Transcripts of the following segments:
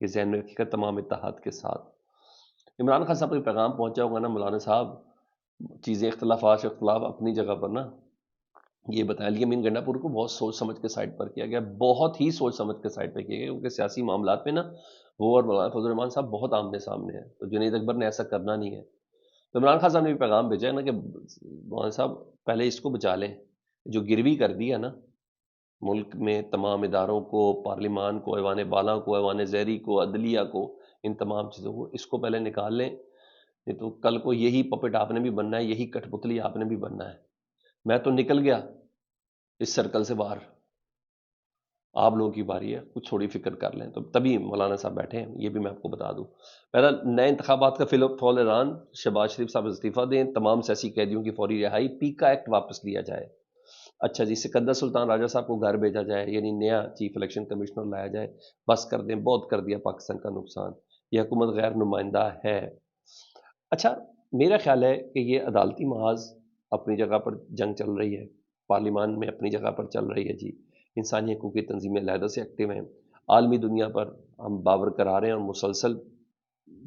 یہ ذہن میں رکھیے گا تمام اتحاد کے ساتھ۔ عمران خان صاحب کا پیغام پہنچا ہوگا نا مولانا صاحب، چیزیں اختلاف اپنی جگہ پر نا، یہ بتایا علی امین گنڈا پور کو بہت سوچ سمجھ کے سائڈ پر کیا گیا، بہت ہی سوچ سمجھ کے سائڈ پہ کیا گیا، کیونکہ سیاسی معاملات میں نا وہ اور مولانا فضل الرحمان صاحب بہت آمنے سامنے ہیں، تو جنید اکبر نے ایسا کرنا نہیں ہے۔ تو عمران خان صاحب نے بھی پیغام بھیجا ہے نا کہ مولانا صاحب پہلے اس کو بچا لیں، جو گروی کر دیا نا ملک میں تمام اداروں کو، پارلیمان کو، ایوان بالا کو، ایوان زیری کو، عدلیہ کو، ان تمام چیزوں کو، اس کو پہلے نکال لیں، نہیں تو کل کو یہی پپٹ آپ نے بھی بننا ہے، یہی کٹ پتلی آپ نے بھی بننا ہے۔ میں تو نکل گیا اس سرکل سے باہر، آپ لوگوں کی باری ہے، کچھ تھوڑی فکر کر لیں۔ تو تبھی مولانا صاحب بیٹھے ہیں، یہ بھی میں آپ کو بتا دوں۔ پہلا نئے انتخابات کا فول اعلان، شہباز شریف صاحب استعفیٰ دیں، تمام سیاسی قیدیوں کی فوری رہائی، پیکا ایکٹ واپس لیا جائے۔ اچھا جی، سکندر سلطان راجہ صاحب کو گھر بھیجا جائے، یعنی نیا چیف الیکشن کمشنر لایا جائے، بس کر دیں، بہت کر دیا پاکستان کا نقصان، یہ حکومت غیر نمائندہ ہے۔ اچھا، میرا خیال ہے کہ یہ عدالتی محاذ اپنی جگہ پر جنگ چل رہی ہے، پارلیمان میں اپنی جگہ پر چل رہی ہے جی، انسانی حقوق کی تنظیمیں علیحدہ سے ایکٹیو ہیں، عالمی دنیا پر ہم باور کرا رہے ہیں اور مسلسل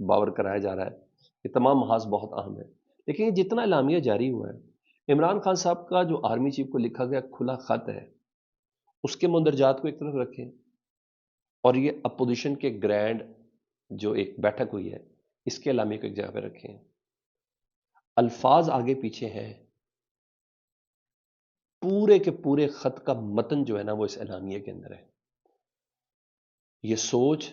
باور کرایا جا رہا ہے، یہ تمام محاذ بہت اہم ہے۔ لیکن یہ جتنا اعلامیہ جاری ہوا ہے، عمران خان صاحب کا جو آرمی چیف کو لکھا گیا کھلا خط ہے، اس کے مندرجات کو ایک طرف رکھیں، اور یہ اپوزیشن کے گرینڈ جو ایک بیٹھک ہوئی ہے اس کے اعلامیہ کو ایک جگہ پہ رکھیں۔ الفاظ آگے پیچھے ہیں، پورے کے پورے خط کا متن جو ہے نا وہ اس اعلامیہ کے اندر ہے۔ یہ سوچ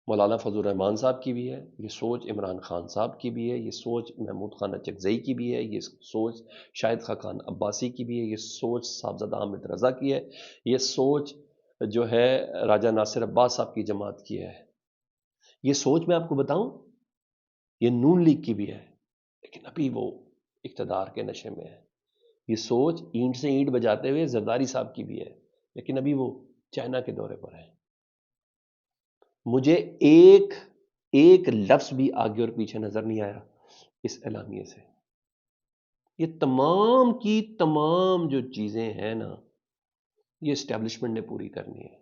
مولانا فضل الرحمان صاحب کی بھی ہے، یہ سوچ عمران خان صاحب کی بھی ہے، یہ سوچ محمود خان اچکزئی کی بھی ہے، یہ سوچ شاہد خاقان عباسی کی بھی ہے، یہ سوچ صاحبزادہ حامد رضا کی ہے، یہ سوچ جو ہے راجہ ناصر عباس صاحب کی جماعت کی ہے۔ یہ سوچ میں آپ کو بتاؤں یہ نون لیگ کی بھی ہے، لیکن ابھی وہ اقتدار کے نشے میں ہے۔ یہ سوچ اینٹ سے اینٹ بجاتے ہوئے زرداری صاحب کی بھی ہے، لیکن ابھی وہ چائنا کے دورے پر ہے۔ مجھے ایک لفظ بھی آگے اور پیچھے نظر نہیں آیا اس اعلامیے سے۔ یہ تمام کی تمام جو چیزیں ہیں نا یہ اسٹیبلشمنٹ نے پوری کرنی ہے،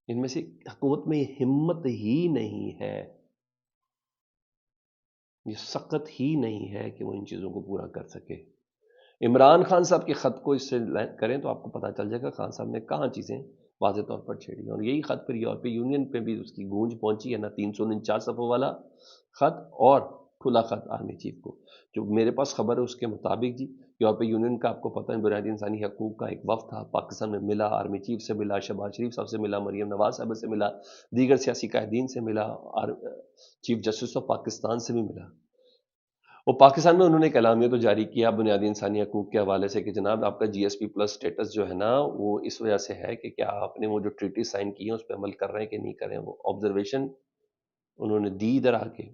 ان میں سے حکومت میں یہ ہمت ہی نہیں ہے، یہ سخت ہی نہیں ہے کہ وہ ان چیزوں کو پورا کر سکے۔ عمران خان صاحب کے خط کو اس سے کریں تو آپ کو پتا چل جائے گا خان صاحب نے کہاں چیزیں واضح طور پر چھیڑی، اور یہی خط پھر یورپی یونین پہ بھی اس کی گونج پہنچی ہے نا، 349 صفحوں والا خط اور کھلا خط آرمی چیف کو۔ جو میرے پاس خبر ہے اس کے مطابق جی یورپی یونین کا آپ کو پتہ ہے بنیادی انسانی حقوق کا ایک وفد تھا، پاکستان میں ملا، آرمی چیف سے ملا، شہباز شریف صاحب سے ملا، مریم نواز صاحب سے ملا، دیگر سیاسی قائدین سے ملا، اور چیف جسٹس آف پاکستان سے بھی ملا۔ وہ پاکستان میں انہوں نے ایک اعلامیہ تو جاری کیا بنیادی انسانی حقوق کے حوالے سے کہ جناب آپ کا GSP+ سٹیٹس جو ہے نا وہ اس وجہ سے ہے کہ کیا آپ نے وہ جو ٹریٹی سائن کی ہیں اس پہ عمل کر رہے ہیں کہ نہیں کر رہے ہیں، وہ آبزرویشن انہوں نے دی ادھر آ کے۔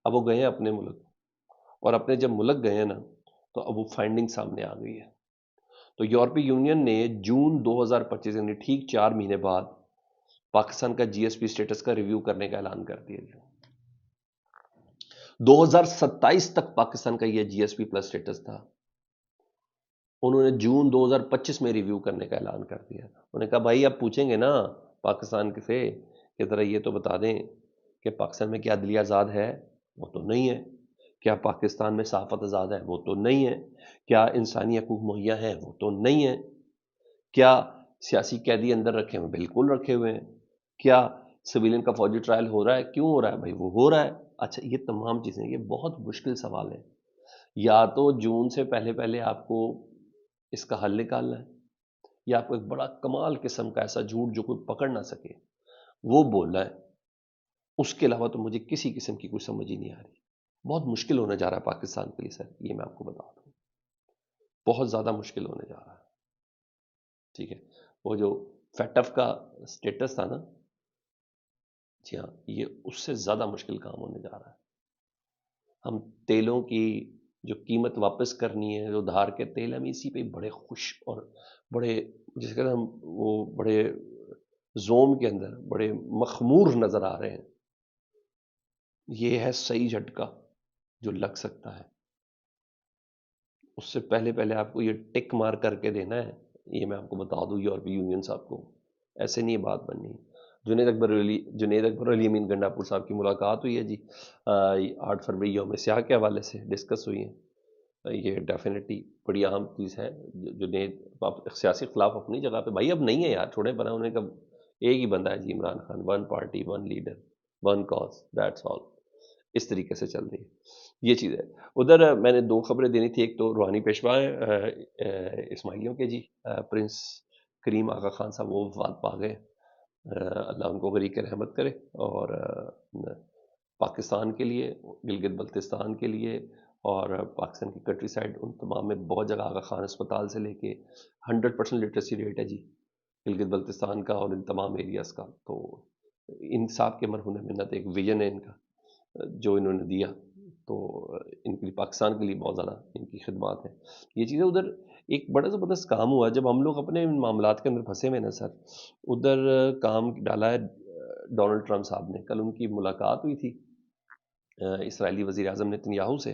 اب وہ گئے ہیں اپنے ملک، اور اپنے جب ملک گئے ہیں نا تو اب وہ فائنڈنگ سامنے آ گئی ہے۔ تو یورپی یونین نے جون 2025 یعنی ٹھیک 4 مہینے بعد پاکستان کا GSP سٹیٹس کا ریویو کرنے کا اعلان کر دیا۔ 2027 تک پاکستان کا یہ GSP+ سٹیٹس تھا، انہوں نے جون 2025 میں ریویو کرنے کا اعلان کر دیا۔ انہوں نے کہا بھائی اب پوچھیں گے نا پاکستان سے کہ ذرا یہ تو بتا دیں کہ پاکستان میں کیا عدلیہ آزاد ہے؟ وہ تو نہیں ہے۔ کیا پاکستان میں صحافت آزاد ہے؟ وہ تو نہیں ہے۔ کیا انسانی حقوق مہیا ہیں؟ وہ تو نہیں ہے۔ کیا سیاسی قیدی اندر رکھے ہوئے؟ بالکل رکھے ہوئے ہیں۔ کیا سویلین کا فوجی ٹرائل ہو رہا ہے؟ کیوں ہو رہا ہے بھائی؟ وہ ہو رہا ہے۔ اچھا، یہ تمام چیزیں، یہ بہت مشکل سوال ہے۔ یا تو جون سے پہلے آپ کو اس کا حل نکالنا ہے، یا آپ کو ایک بڑا کمال قسم کا ایسا جھوٹ جو کوئی پکڑ نہ سکے وہ بولنا ہے۔ اس کے علاوہ تو مجھے کسی قسم کی کوئی سمجھ ہی نہیں آ رہی۔ بہت مشکل ہونے جا رہا ہے پاکستان کے لیے سر، یہ میں آپ کو بتا دوں، بہت زیادہ مشکل ہونے جا رہا ہے۔ ٹھیک ہے، وہ جو فیٹف کا سٹیٹس تھا نا، جی ہاں، یہ اس سے زیادہ مشکل کام ہونے جا رہا ہے۔ ہم تیلوں کی جو قیمت واپس کرنی ہے، جو دھار کے تیل، ہم اسی پہ بڑے خوش اور بڑے جس کہ ہم وہ بڑے زوم کے اندر بڑے مخمور نظر آ رہے ہیں۔ یہ ہے صحیح جھٹکا جو لگ سکتا ہے۔ اس سے پہلے آپ کو یہ ٹک مار کر کے دینا ہے، یہ میں آپ کو بتا دوں یورپی یونین صاحب کو، ایسے نہیں بات بننی۔ جنید اکبر علی امین گنڈاپور صاحب کی ملاقات ہوئی ہے جی 8 فروری یوم سیاہ کے حوالے سے ڈسکس ہوئی ہیں. یہ ڈیفینیٹلی بڑی اہم چیز ہے. جنید سیاسی اختلاف اپنی جگہ پہ بھائی اب نہیں ہے یار، چھوڑے پڑے انہیں کب، ایک ہی بندہ ہے جی Imran Khan, one party one leader one cause, that's all. اس طریقے سے چل رہی ہے یہ چیز ہے. ادھر میں نے 2 خبریں دینی تھی. ایک تو روحانی پیشوا اسماعیلیوں کے جی، پرنس کریم آغا خان صاحب وہ وفات پا گئے. اللہ ان کو غریق رحمت کرے. اور پاکستان کے لیے، گلگت بلتستان کے لیے اور پاکستان کی کنٹری سائڈ ان تمام میں بہت جگہ آغا خان اسپتال سے لے کے 100% لٹریسی ریٹ ہے جی گلگت بلتستان کا اور ان تمام ایریاز کا. تو ان صاحب کے مرہون منت ایک ویژن ہے ان کا جو انہوں نے دیا، تو ان کے لیے پاکستان کے لیے بہت زیادہ ان کی خدمات ہیں. یہ چیزیں ادھر ایک بڑا زبردست کام ہوا جب ہم لوگ اپنے ان معاملات کے اندر پھنسے ہوئے نا سر. ادھر کام ڈالا ہے ڈونلڈ ٹرمپ صاحب نے. کل ان کی ملاقات ہوئی تھی اسرائیلی وزیر اعظم نتن سے،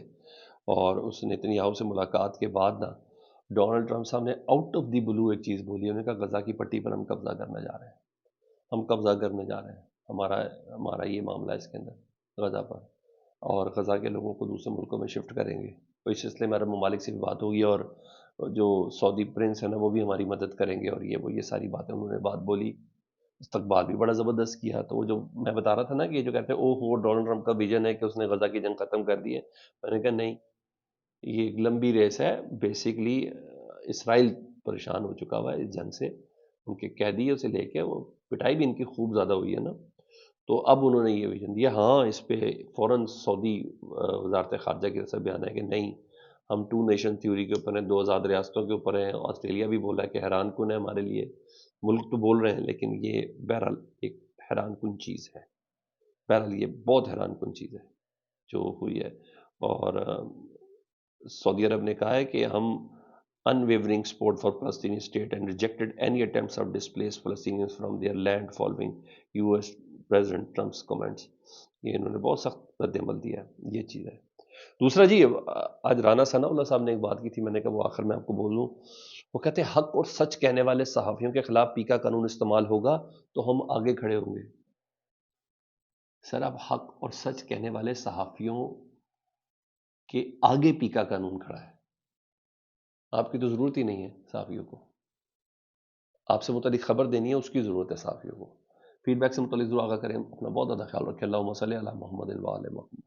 اور اس نتن سے ملاقات کے بعد نا ڈونلڈ ٹرمپ صاحب نے آؤٹ آف دی بلو ایک چیز بولی. انہوں نے کہا غزہ کی پٹی پر ہم قبضہ کرنے جا رہے ہیں، ہم قبضہ کرنے جا رہے ہیں، ہمارا یہ معاملہ ہے اس کے اندر غزہ پر، اور غزہ کے لوگوں کو دوسرے ملکوں میں شفٹ کریں گے. تو اس سلسلے میں عرب ممالک سے بھی بات ہوگی، اور جو سعودی پرنس ہیں نا وہ بھی ہماری مدد کریں گے، اور یہ ساری باتیں انہوں نے بات بولی. استقبال بھی بڑا زبردست کیا. تو وہ جو میں بتا رہا تھا نا کہ جو کہتے ہیں وہ ڈونلڈ ٹرمپ کا ویژن ہے کہ اس نے غزہ کی جنگ ختم کر دی ہے، میں نے کہا نہیں، یہ ایک لمبی ریس ہے. بیسیکلی اسرائیل پریشان ہو چکا ہوا ہے اس جنگ سے، ان کے قیدیوں سے لے کے وہ پٹائی بھی ان کی خوب زیادہ ہوئی ہے نا. تو اب انہوں نے یہ ویژن دیا. ہاں اس پہ فوراً سعودی وزارت خارجہ کی طرف سے بیان ہے کہ نہیں، ہم 2 نیشن تھیوری کے اوپر ہیں، 2 آزاد ریاستوں کے اوپر ہیں. آسٹریلیا بھی بولا ہے کہ حیران کن ہے ہمارے لیے، ملک تو بول رہے ہیں لیکن یہ بہرحال ایک حیران کن چیز ہے. بہرحال یہ بہت حیران کن چیز ہے جو ہوئی ہے. اور سعودی عرب نے کہا ہے کہ ہم unwavering support for Palestinian state and rejected any attempts of displaced Palestinians from their land following US President Trump's comments. یہ انہوں نے بہت سخت رد عمل دیا ہے. یہ چیز ہے. دوسرا جی، آج رانا ثناء اللہ صاحب نے ایک بات کی تھی، میں نے کہا وہ آخر میں آپ کو بول دوں. وہ کہتے ہیں حق اور سچ کہنے والے صحافیوں کے خلاف پیکا قانون استعمال ہوگا تو ہم آگے کھڑے ہوں گے. سر اب حق اور سچ کہنے والے صحافیوں کے آگے پیکا قانون کھڑا ہے. آپ کی تو ضرورت ہی نہیں ہے صحافیوں کو، آپ سے متعلق خبر دینی ہے اس کی ضرورت ہے صحافیوں کو. فیڈ بیک سے متعلق ضرور آگاہ کریں. اپنا بہت زیادہ خیال رکھیں. اللہم صلی علی محمد و آل محمد.